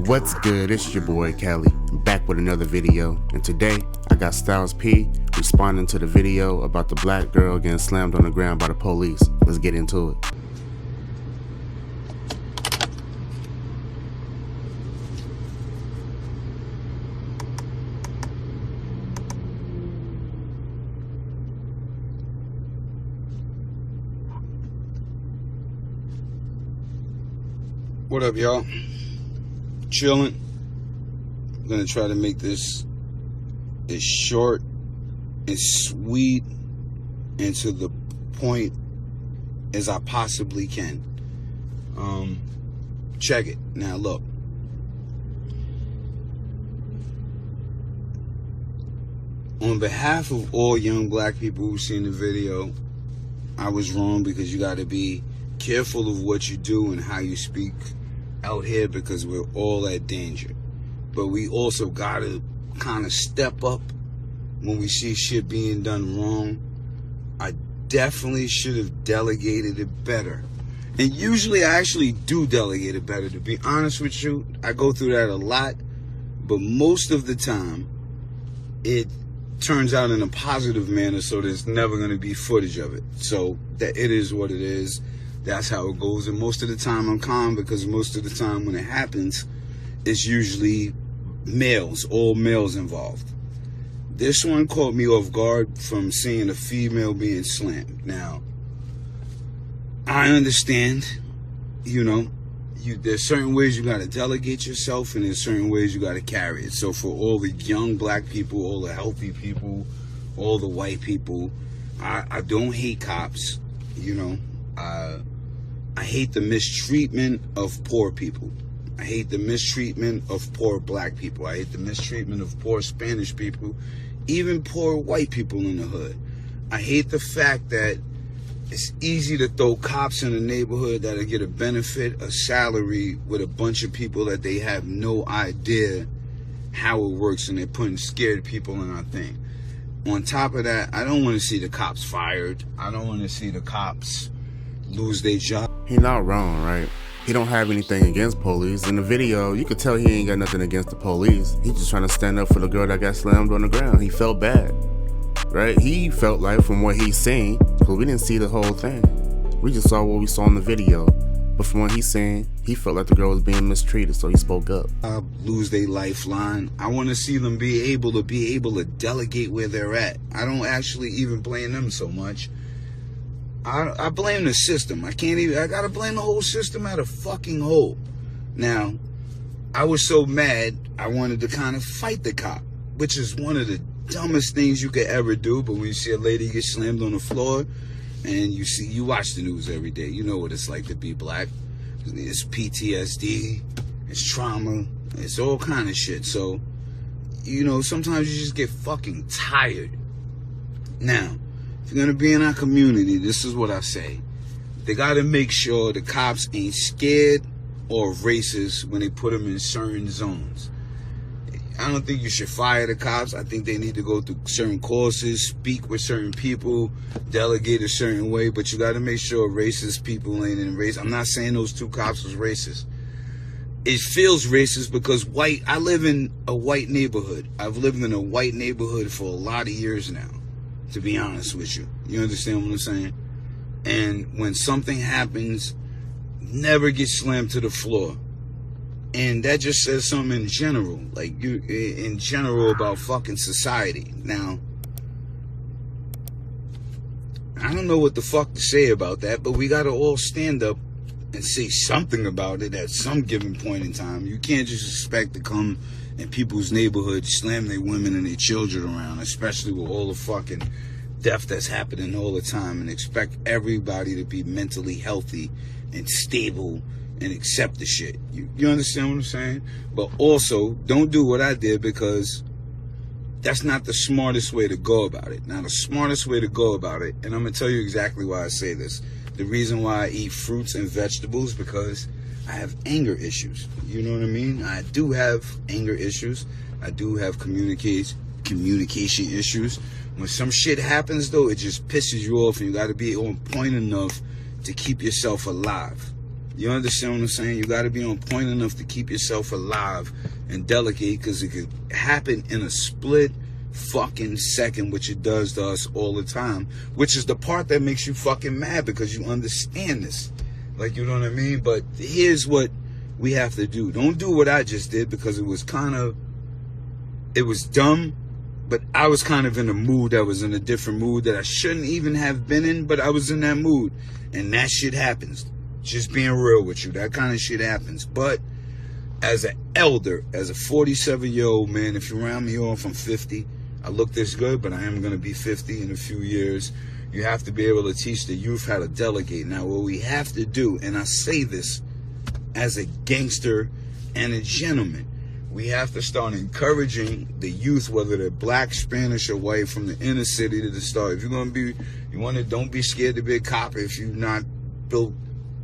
What's good? It's your boy Cali. I'm back with another video, and today I got Styles P responding to the video about the black girl getting slammed on the ground by the police. Let's get into it. What up, y'all? Chilling. I'm gonna try to make this as short and sweet and to the point as I possibly can. Check it. Now look. On behalf of all young black people who've seen the video, I was wrong, because you gotta be careful of what you do and how you speak out here, because we're all at danger. But we also gotta kind of step up when we see shit being done wrong. I definitely should have delegated it better. And usually I actually do delegate it better, to be honest with you. I go through that a lot, but most of the time it turns out in a positive manner, so there's never going to be footage of it. So that it is what it is. That's how it goes. And most of the time I'm calm, because most of the time when it happens, it's usually males, all males involved. This one caught me off guard from seeing a female being slammed. Now, I understand, there's certain ways you got to delegate yourself, and there's certain ways you got to carry it. So for all the young black people, all the healthy people, all the white people, I don't hate cops, I hate the mistreatment of poor people. I hate the mistreatment of poor black people. I hate the mistreatment of poor Spanish people, even poor white people in the hood. I hate the fact that it's easy to throw cops in a neighborhood that'll get a benefit, a salary, with a bunch of people that they have no idea how it works, and they're putting scared people in our thing. On top of that, I don't want to see the cops fired. I don't want to see the cops lose their job. He not wrong, right? He don't have anything against police. In the video, you could tell he ain't got nothing against the police. He's just trying to stand up for the girl that got slammed on the ground. He felt bad, right? He felt like, from what he's saying, because we didn't see the whole thing, we just saw what we saw in the video. But from what he's saying, he felt like the girl was being mistreated, so he spoke up. Lose their lifeline. I want to see them be able to delegate where they're at. I don't actually even blame them so much. I blame the system. I gotta blame the whole system at a fucking whole. Now, I was so mad, I wanted to kind of fight the cop, which is one of the dumbest things you could ever do. But when you see a lady get slammed on the floor, and you watch the news every day, you know what it's like to be black. It's PTSD, it's trauma, it's all kind of shit. So, sometimes you just get fucking tired. Now, if you're gonna be in our community, this is what I say. They gotta make sure the cops ain't scared or racist when they put them in certain zones. I don't think you should fire the cops. I think they need to go through certain courses, speak with certain people, delegate a certain way, but you gotta make sure racist people ain't in race. I'm not saying those two cops was racist. It feels racist because I live in a white neighborhood. I've lived in a white neighborhood for a lot of years now, to be honest with you. You understand what I'm saying? And when something happens, never get slammed to the floor. And that just says something in general, in general about fucking society. Now, I don't know what the fuck to say about that, but we gotta all stand up and say something about it at some given point in time. You can't just expect to come in people's neighborhoods, slam their women and their children around, especially with all the fucking death that's happening all the time, and expect everybody to be mentally healthy and stable and accept the shit. You understand what I'm saying? But also, don't do what I did, because that's not the smartest way to go about it. Now, the smartest way to go about it, and I'm going to tell you exactly why I say this. The reason why I eat fruits and vegetables, because I have anger issues. You know what I mean? I do have anger issues. I do have communication issues. When some shit happens, though, it just pisses you off, and you got to be on point enough to keep yourself alive. You understand what I'm saying? You got to be on point enough to keep yourself alive and delegate, because it could happen in a split fucking second, which it does to us all the time, which is the part that makes you fucking mad, because you understand this. Like, you know what I mean? But here's what we have to do. Don't do what I just did, because it was dumb, but I was kind of in a mood that was in a different mood that I shouldn't even have been in, but I was in that mood. And that shit happens. Just being real with you, that kind of shit happens. But as an elder, as a 47-year-old man, if you round me off, I'm 50. I look this good, but I am going to be 50 in a few years. You have to be able to teach the youth how to delegate. Now, what we have to do, and I say this as a gangster and a gentleman, we have to start encouraging the youth, whether they're black, Spanish, or white, from the inner city to the start. If you're going to be, don't be scared to be a cop if you're not built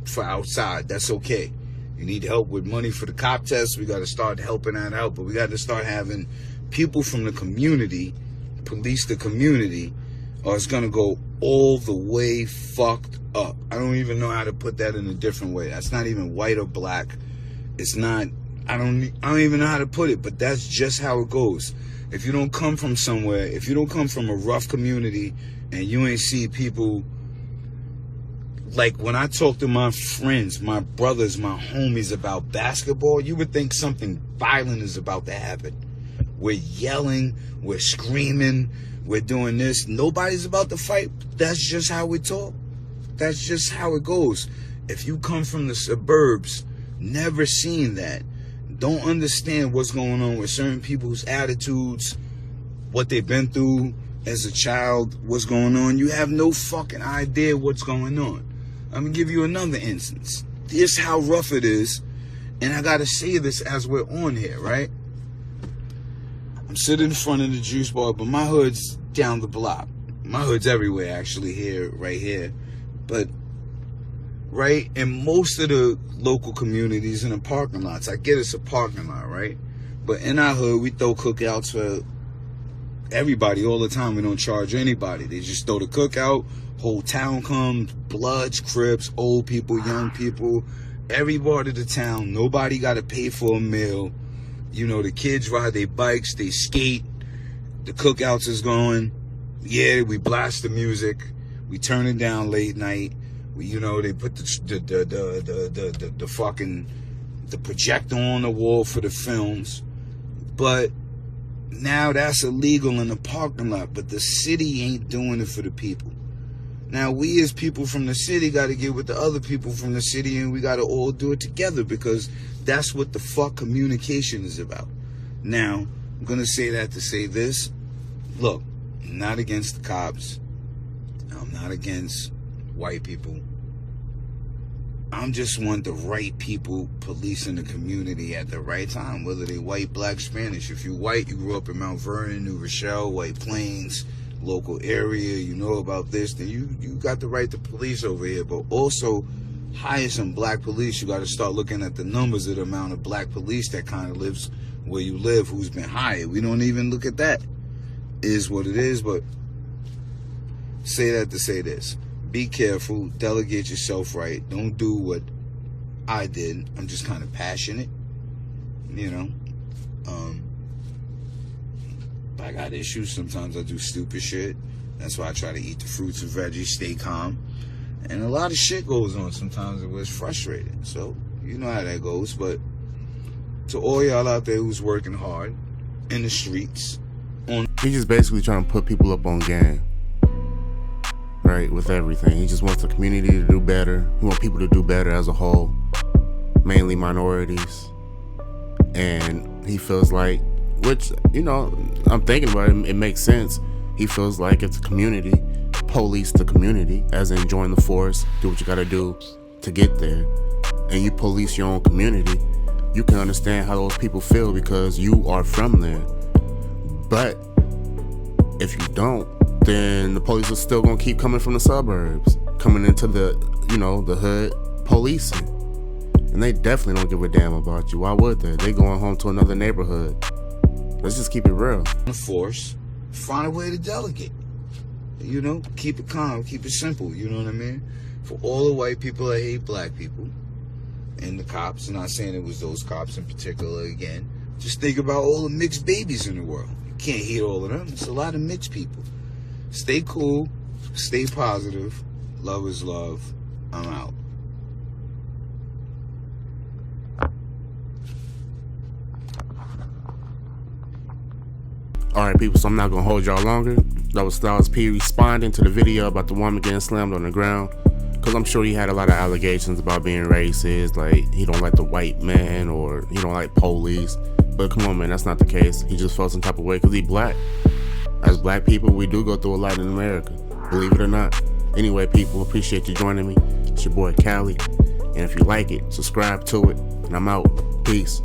for outside. That's okay. You need help with money for the cop test, we got to start helping that out. But we got to start having people from the community police the community, or it's going to go all the way fucked up. I don't even know how to put that in a different way. That's not even white or black. It's not, I don't even know how to put it, but that's just how it goes. If you don't come from somewhere, if you don't come from a rough community and you ain't see people, like when I talk to my friends, my brothers, my homies about basketball, you would think something violent is about to happen. We're yelling, we're screaming, we're doing this. Nobody's about to fight. That's just how we talk. That's just how it goes. If you come from the suburbs, never seen that, don't understand what's going on with certain people's attitudes, what they've been through as a child, what's going on, you have no fucking idea what's going on. I'm going to give you another instance. This is how rough it is, and I got to say this as we're on here, right? I'm sitting in front of the juice bar, but my hood's down the block. My hood's everywhere, actually, here, right here. But right in most of the local communities in the parking lots, I get it's a parking lot, right? But in our hood, we throw cookouts for everybody all the time. We don't charge anybody. They just throw the cookout. Whole town comes, Bloods, Crips, old people, young people, every part of the town. Nobody got to pay for a meal. You know, the kids ride their bikes, they skate. The cookouts is going. Yeah, we blast the music. We turn it down late night. We, you know, they put the fucking projector on the wall for the films. But now that's illegal in the parking lot. But the city ain't doing it for the people. Now, we as people from the city got to get with the other people from the city, and we got to all do it together, because that's what the fuck communication is about. Now, I'm going to say that to say this. Look, I'm not against the cops. I'm not against white people. I'm just want the right people policing the community at the right time, whether they white, black, Spanish. If you white, you grew up in Mount Vernon, New Rochelle, White Plains, local area, you know about this, then you got the right to police over here. But also hire some black police. You got to start looking at the numbers of the amount of black police that kind of lives where you live, who's been hired. We don't even look at that. Is what it is. But say that to say this: be careful, delegate yourself right. Don't do what I did. I'm just kind of passionate, you know. I got issues. Sometimes I do stupid shit. That's why I try to eat the fruits and veggies, stay calm. And a lot of shit goes on sometimes. It was frustrating. So, you know how that goes. But to all y'all out there who's working hard in the streets. He's just basically trying to put people up on game. Right? With everything. He just wants the community to do better. He wants people to do better as a whole. Mainly minorities. And he feels like, which, you know, I'm thinking about it, it makes sense. He feels like it's a community, police the community, as in join the force, do what you gotta do to get there, and you police your own community. You can understand how those people feel because you are from there. But if you don't, then the police are still gonna keep coming from the suburbs, coming into the, you know, the hood, policing. And they definitely don't give a damn about you. Why would they? They going home to another neighborhood. Let's just keep it real. Force, find a way to delegate. You know, keep it calm, keep it simple. You know what I mean? For all the white people that hate black people, and the cops. I'm not saying it was those cops in particular again. Just think about all the mixed babies in the world. You can't hate all of them. It's a lot of mixed people. Stay cool. Stay positive. Love is love. I'm out. Alright people, so I'm not gonna hold y'all longer. That was Styles P responding to the video about the woman getting slammed on the ground. Cause I'm sure he had a lot of allegations about being racist, like he don't like the white man or he don't like police. But come on man, that's not the case. He just felt some type of way cause he black. As black people, we do go through a lot in America, believe it or not. Anyway people, appreciate you joining me. It's your boy Cali. And if you like it, subscribe to it. And I'm out. Peace.